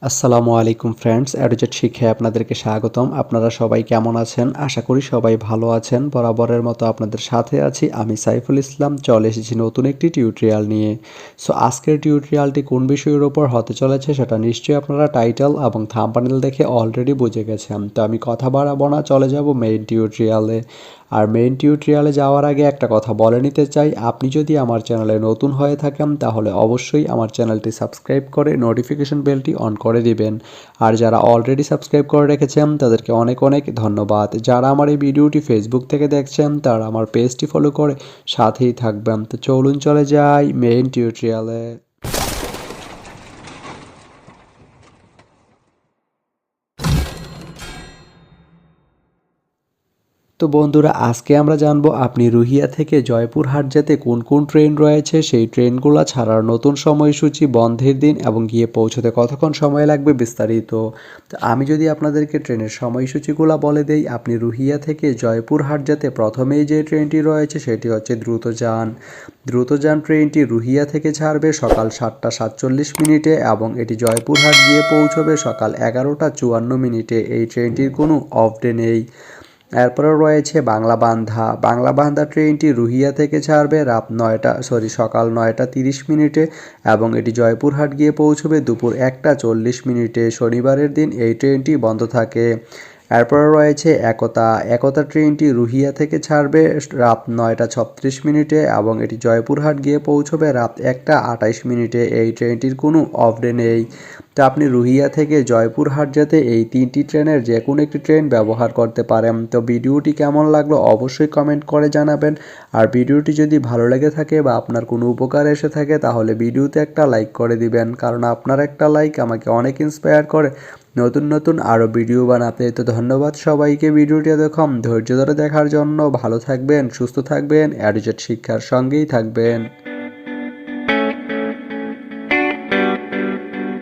আসসালামু আলাইকুম ফ্রেন্ডস, অ্যাডুজেট শিক্ষায় আপনাদেরকে স্বাগতম। আপনারা সবাই কেমন আছেন? আশা করি সবাই ভালো আছেন। বরাবরের মতো আপনাদের সাথে আছি আমি সাইফুল ইসলাম। চলে এসেছি নতুন একটি টিউটোরিয়াল নিয়ে। সো আজকের টিউটোরিয়ালটি কোন বিষয়ের উপর হতে চলেছে সেটা নিশ্চয়ই আপনারা টাইটেল এবং থাম্বনেল দেখে অলরেডি বুঝে গেছেন। তো আমি কথা বাড়াবো না, চলে যাব মেইন টিউটোরিয়ালে। আর মেইন টিউটোরিয়ালে যাওয়ার আগে একটা কথা বলে নিতে চাই, আপনি যদি আমার চ্যানেলে নতুন হয়ে থাকেন তাহলে অবশ্যই আমার চ্যানেলটি সাবস্ক্রাইব করে নোটিফিকেশন বেলটি অন করে দিবেন। আর যারা অলরেডি সাবস্ক্রাইব করে রেখেছেন তাদেরকে অনেক অনেক ধন্যবাদ। যারা আমার এই ভিডিওটি ফেসবুক থেকে দেখছেন তারা আমার পেজটি ফলো করে সাথেই থাকবেন। তো চলুন চলে যাই মেইন টিউটোরিয়ালে। তো বন্ধুরা, আজকে আমরা জানবো আপনি রুহিয়া থেকে জয়পুরহাট যেতে কোন কোন ট্রেন রয়েছে, সেই ট্রেনগুলো ছাড়ার নতুন সময়সূচি, বন্ধের দিন এবং গিয়ে পৌঁছতে কতক্ষণ সময় লাগবে বিস্তারিত। তো আমি যদি আপনাদেরকে ট্রেনের সময়সূচিগুলো বলে দেই, আপনি রুহিয়া থেকে জয়পুরহাট যেতে প্রথমেই যে ট্রেনটি রয়েছে সেটি হচ্ছে দ্রুতযান। দ্রুতযান ট্রেনটি রুহিয়া থেকে ছাড়বে সকাল 7টা 47 মিনিটে এবং এটি জয়পুরহাট গিয়ে পৌঁছবে সকাল 11টা 54 মিনিটে। এই ট্রেনটির কোনো অফ ডে নেই। এরপরে রয়েছে বাংলাবান্ধা ট্রেনটি রুহিয়া থেকে ছাড়বে সকাল 9টা 30 মিনিটে এবং এটি জয়পুরহাট গিয়ে পৌঁছবে দুপুর 1টা 40 মিনিটে। শনিবারের দিন এই ট্রেনটি বন্ধ থাকে। এরপরে রয়েছে একতা ট্রেনটি রুহিয়া থেকে ছাড়বে রাত 9টা 36 মিনিটে এবং এটি জয়পুরহাট গিয়ে পৌঁছবে রাত 1টা 28 মিনিটে। এই ট্রেনটির কোনো অফ ডে নেই। তো আপনি রুহিয়া থেকে জয়পুরহাট যেতে এই তিনটি ট্রেনের যে কোনো একটি ট্রেন ব্যবহার করতে পারেন। তো ভিডিওটি কেমন লাগলো অবশ্যই কমেন্ট করে জানাবেন। আর ভিডিওটি যদি ভালো লেগে থাকে বা আপনার কোনো উপকার এসে থাকে তাহলে ভিডিওতে একটা লাইক করে দিবেন, কারণ আপনার একটা লাইক আমাকে অনেক ইন্সপায়ার করে নতুন নতুন আরও ভিডিও বানাতে। তো ধন্যবাদ সবাইকে ভিডিওটি এতক্ষণ ধৈর্য ধরে দেখার জন্য। ভালো থাকবেন, সুস্থ থাকবেন, অ্যাডুজেট শিক্ষার সঙ্গেই থাকবেন।